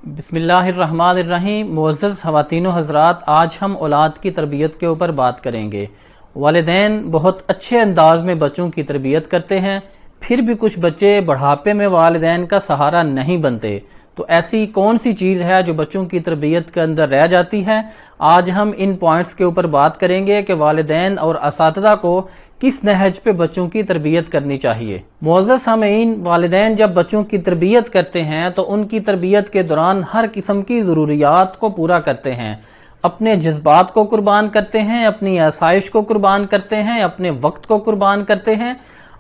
بسم اللہ الرحمن الرحیم۔ معزز خواتین و حضرات، آج ہم اولاد کی تربیت کے اوپر بات کریں گے۔ والدین بہت اچھے انداز میں بچوں کی تربیت کرتے ہیں، پھر بھی کچھ بچے بڑھاپے میں والدین کا سہارا نہیں بنتے۔ تو ایسی کون سی چیز ہے جو بچوں کی تربیت کے اندر رہ جاتی ہے؟ آج ہم ان پوائنٹس کے اوپر بات کریں گے کہ والدین اور اساتذہ کو کس نہج پہ بچوں کی تربیت کرنی چاہیے۔ معزز سامعین، والدین جب بچوں کی تربیت کرتے ہیں تو ان کی تربیت کے دوران ہر قسم کی ضروریات کو پورا کرتے ہیں، اپنے جذبات کو قربان کرتے ہیں، اپنی آسائش کو قربان کرتے ہیں، اپنے وقت کو قربان کرتے ہیں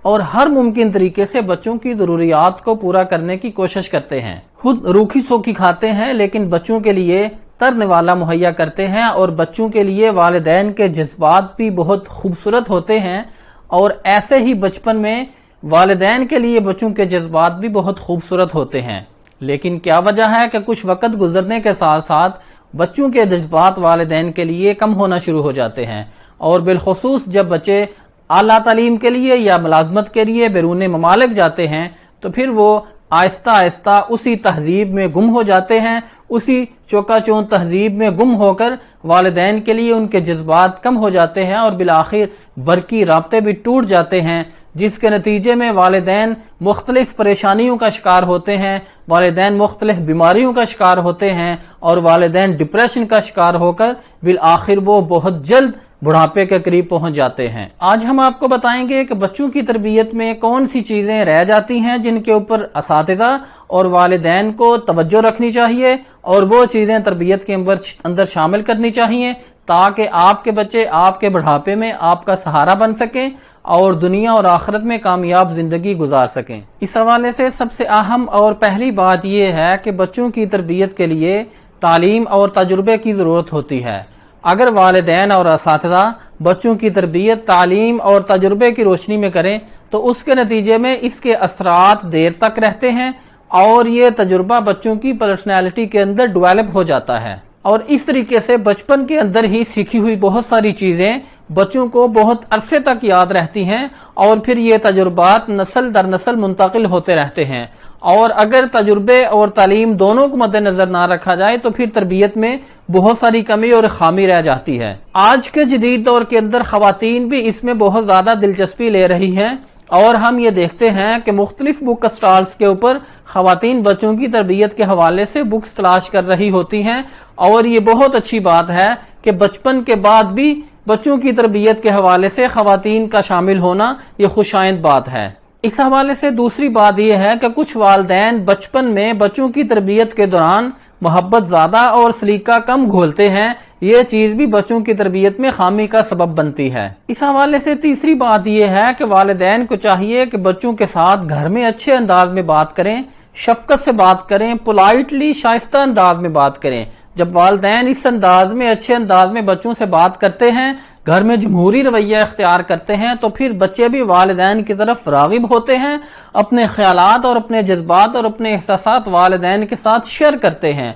اور ہر ممکن طریقے سے بچوں کی ضروریات کو پورا کرنے کی کوشش کرتے ہیں۔ خود روکھی سوکھی کھاتے ہیں لیکن بچوں کے لیے ترنے والا مہیا کرتے ہیں، اور بچوں کے لیے والدین کے جذبات بھی بہت خوبصورت ہوتے ہیں، اور ایسے ہی بچپن میں والدین کے لیے بچوں کے جذبات بھی بہت خوبصورت ہوتے ہیں۔ لیکن کیا وجہ ہے کہ کچھ وقت گزرنے کے ساتھ ساتھ بچوں کے جذبات والدین کے لیے کم ہونا شروع ہو جاتے ہیں، اور بالخصوص جب بچے اعلیٰ تعلیم کے لیے یا ملازمت کے لیے بیرون ممالک جاتے ہیں تو پھر وہ آہستہ آہستہ اسی تہذیب میں گم ہو جاتے ہیں، اسی چوکا چون تہذیب میں گم ہو کر والدین کے لیے ان کے جذبات کم ہو جاتے ہیں، اور بالآخر برقی رابطے بھی ٹوٹ جاتے ہیں، جس کے نتیجے میں والدین مختلف پریشانیوں کا شکار ہوتے ہیں، والدین مختلف بیماریوں کا شکار ہوتے ہیں، اور والدین ڈپریشن کا شکار ہو کر بالآخر وہ بہت جلد بڑھاپے کے قریب پہنچ جاتے ہیں۔ آج ہم آپ کو بتائیں گے کہ بچوں کی تربیت میں کون سی چیزیں رہ جاتی ہیں جن کے اوپر اساتذہ اور والدین کو توجہ رکھنی چاہیے، اور وہ چیزیں تربیت کے اندر شامل کرنی چاہیے تاکہ آپ کے بچے آپ کے بڑھاپے میں آپ کا سہارا بن سکیں اور دنیا اور آخرت میں کامیاب زندگی گزار سکیں۔ اس حوالے سے سب سے اہم اور پہلی بات یہ ہے کہ بچوں کی تربیت کے لیے تعلیم اور تجربے کی ضرورت ہوتی ہے۔ اگر والدین اور اساتذہ بچوں کی تربیت تعلیم اور تجربے کی روشنی میں کریں تو اس کے نتیجے میں اس کے اثرات دیر تک رہتے ہیں، اور یہ تجربہ بچوں کی پرسنالٹی کے اندر ڈیولپ ہو جاتا ہے، اور اس طریقے سے بچپن کے اندر ہی سیکھی ہوئی بہت ساری چیزیں بچوں کو بہت عرصے تک یاد رہتی ہیں، اور پھر یہ تجربات نسل در نسل منتقل ہوتے رہتے ہیں۔ اور اگر تجربے اور تعلیم دونوں کو مد نظر نہ رکھا جائے تو پھر تربیت میں بہت ساری کمی اور خامی رہ جاتی ہے۔ آج کے جدید دور کے اندر خواتین بھی اس میں بہت زیادہ دلچسپی لے رہی ہیں، اور ہم یہ دیکھتے ہیں کہ مختلف بک اسٹالز کے اوپر خواتین بچوں کی تربیت کے حوالے سے بکس تلاش کر رہی ہوتی ہیں، اور یہ بہت اچھی بات ہے کہ بچپن کے بعد بھی بچوں کی تربیت کے حوالے سے خواتین کا شامل ہونا یہ خوش آئند بات ہے۔ اس حوالے سے دوسری بات یہ ہے کہ کچھ والدین بچپن میں بچوں کی تربیت کے دوران محبت زیادہ اور سلیقہ کم گھولتے ہیں، یہ چیز بھی بچوں کی تربیت میں خامی کا سبب بنتی ہے۔ اس حوالے سے تیسری بات یہ ہے کہ والدین کو چاہیے کہ بچوں کے ساتھ گھر میں اچھے انداز میں بات کریں، شفقت سے بات کریں، پولائٹلی شائستہ انداز میں بات کریں۔ جب والدین اس انداز میں اچھے انداز میں بچوں سے بات کرتے ہیں، گھر میں جمہوری رویہ اختیار کرتے ہیں، تو پھر بچے بھی والدین کی طرف راغب ہوتے ہیں، اپنے خیالات اور اپنے جذبات اور اپنے احساسات والدین کے ساتھ شیئر کرتے ہیں۔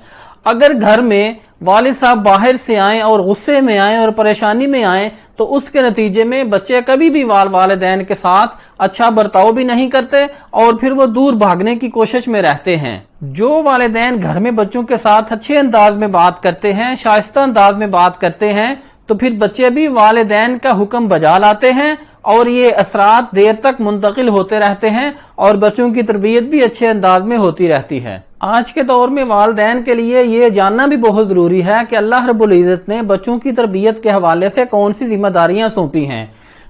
اگر گھر میں والد صاحب باہر سے آئیں اور غصے میں آئیں اور پریشانی میں آئیں تو اس کے نتیجے میں بچے کبھی بھی والدین کے ساتھ اچھا برتاؤ بھی نہیں کرتے، اور پھر وہ دور بھاگنے کی کوشش میں رہتے ہیں۔ جو والدین گھر میں بچوں کے ساتھ اچھے انداز میں بات کرتے ہیں، شائستہ انداز میں بات کرتے ہیں، تو پھر بچے بھی والدین کا حکم بجا لاتے ہیں، اور یہ اثرات دیر تک منتقل ہوتے رہتے ہیں، اور بچوں کی تربیت بھی اچھے انداز میں ہوتی رہتی ہے۔ آج کے دور میں والدین کے لیے یہ جاننا بھی بہت ضروری ہے کہ اللہ رب العزت نے بچوں کی تربیت کے حوالے سے کون سی ذمہ داریاں سونپی ہیں۔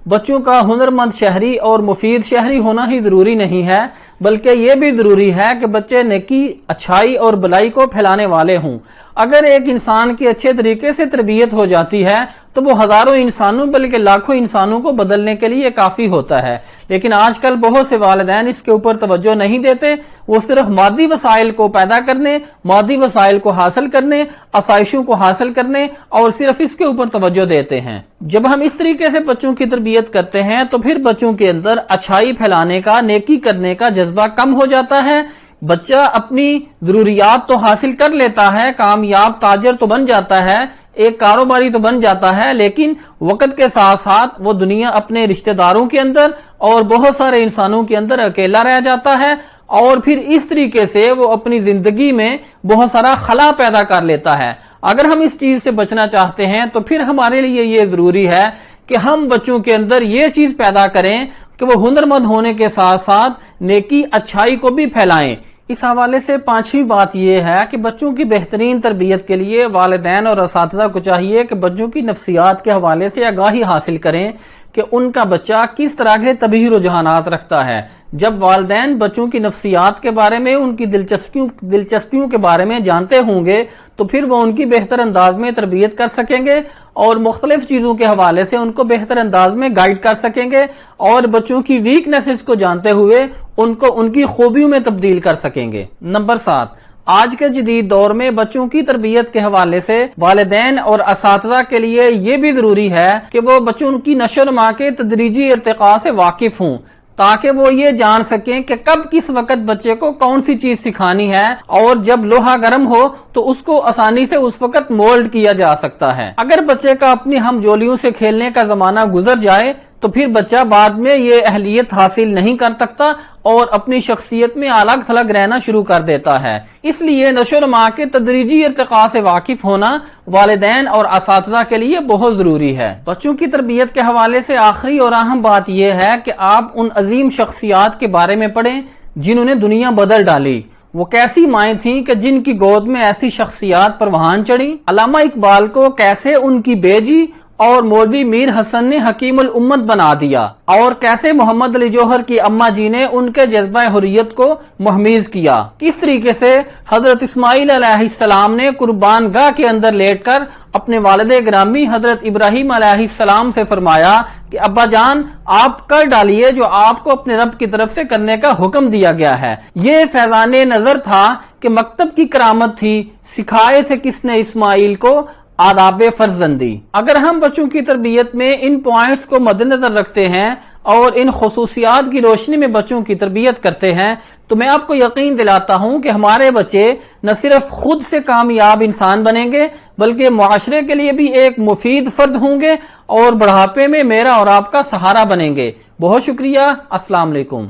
بچوں کا ہنرمند شہری اور مفید شہری ہونا ہی ضروری نہیں ہے، بلکہ یہ بھی ضروری ہے کہ بچے نیکی، اچھائی اور بلائی کو پھیلانے والے ہوں۔ اگر ایک انسان کی اچھے طریقے سے تربیت ہو جاتی ہے تو وہ ہزاروں انسانوں بلکہ لاکھوں انسانوں کو بدلنے کے لیے کافی ہوتا ہے، لیکن آج کل بہت سے والدین اس کے اوپر توجہ نہیں دیتے، وہ صرف مادی وسائل کو پیدا کرنے، مادی وسائل کو حاصل کرنے، آسائشوں کو حاصل کرنے اور صرف اس کے اوپر توجہ دیتے ہیں۔ جب ہم اس طریقے سے بچوں کی تربیت کرتے ہیں تو پھر بچوں کے اندر اچھائی پھیلانے کا، نیکی کرنے کا جذبہ کم ہو جاتا ہے۔ بچہ اپنی ضروریات تو حاصل کر لیتا ہے، کامیاب تاجر تو بن جاتا ہے، ایک کاروباری تو بن جاتا ہے، لیکن وقت کے ساتھ ساتھ وہ دنیا اپنے رشتہ داروں کے اندر اور بہت سارے انسانوں کے اندر اکیلا رہ جاتا ہے، اور پھر اس طریقے سے وہ اپنی زندگی میں بہت سارا خلا پیدا کر لیتا ہے۔ اگر ہم اس چیز سے بچنا چاہتے ہیں تو پھر ہمارے لیے یہ ضروری ہے کہ ہم بچوں کے اندر یہ چیز پیدا کریں کہ وہ ہنرمند ہونے کے ساتھ ساتھ نیکی اچھائی کو بھی پھیلائیں۔ اس حوالے سے پانچویں بات یہ ہے کہ بچوں کی بہترین تربیت کے لیے والدین اور اساتذہ کو چاہیے کہ بچوں کی نفسیات کے حوالے سے آگاہی حاصل کریں کہ ان کا بچہ کس طرح کے طبعی رجحانات رکھتا ہے۔ جب والدین بچوں کی نفسیات کے بارے میں، ان کی دلچسپیوں کے بارے میں جانتے ہوں گے تو پھر وہ ان کی بہتر انداز میں تربیت کر سکیں گے اور مختلف چیزوں کے حوالے سے ان کو بہتر انداز میں گائیڈ کر سکیں گے اور بچوں کی ویکنیسز کو جانتے ہوئے ان کو ان کی خوبیوں میں تبدیل کر سکیں گے۔ نمبر 7، آج کے جدید دور میں بچوں کی تربیت کے حوالے سے والدین اور اساتذہ کے لیے یہ بھی ضروری ہے کہ وہ بچوں کی نشو و نما کے تدریجی ارتقاء سے واقف ہوں، تاکہ وہ یہ جان سکیں کہ کب کس وقت بچے کو کون سی چیز سکھانی ہے، اور جب لوہا گرم ہو تو اس کو آسانی سے اس وقت مولڈ کیا جا سکتا ہے۔ اگر بچے کا اپنی ہم جولیوں سے کھیلنے کا زمانہ گزر جائے تو پھر بچہ بعد میں یہ اہلیت حاصل نہیں کر سکتا اور اپنی شخصیت میں الگ تھلگ رہنا شروع کر دیتا ہے۔ اس لیے نشو و نما کے تدریجی ارتقاء سے واقف ہونا والدین اور اساتذہ کے لیے بہت ضروری ہے۔ بچوں کی تربیت کے حوالے سے آخری اور اہم بات یہ ہے کہ آپ ان عظیم شخصیات کے بارے میں پڑھیں جنہوں نے دنیا بدل ڈالی۔ وہ کیسی مائیں تھیں کہ جن کی گود میں ایسی شخصیات پروان چڑھی۔ علامہ اقبال کو کیسے ان کی بیجی اور مولوی میر حسن نے حکیم الامت بنا دیا، اور کیسے محمد علی جوہر کی اماں جی نے ان کے جذبہ حریت کو مہمیز کیا۔ کس طریقے سے حضرت اسماعیل علیہ السلام نے قربان گاہ کے اندر لیٹ کر اپنے والد گرامی حضرت ابراہیم علیہ السلام سے فرمایا کہ ابا جان آپ کر ڈالیے جو آپ کو اپنے رب کی طرف سے کرنے کا حکم دیا گیا ہے۔ یہ فیضان نظر تھا کہ مکتب کی کرامت تھی، سکھائے تھے کس نے اسماعیل کو آداب فرزندی۔ اگر ہم بچوں کی تربیت میں ان پوائنٹس کو مد نظر رکھتے ہیں اور ان خصوصیات کی روشنی میں بچوں کی تربیت کرتے ہیں تو میں آپ کو یقین دلاتا ہوں کہ ہمارے بچے نہ صرف خود سے کامیاب انسان بنیں گے بلکہ معاشرے کے لیے بھی ایک مفید فرد ہوں گے اور بڑھاپے میں میرا اور آپ کا سہارا بنیں گے۔ بہت شکریہ۔ السلام علیکم۔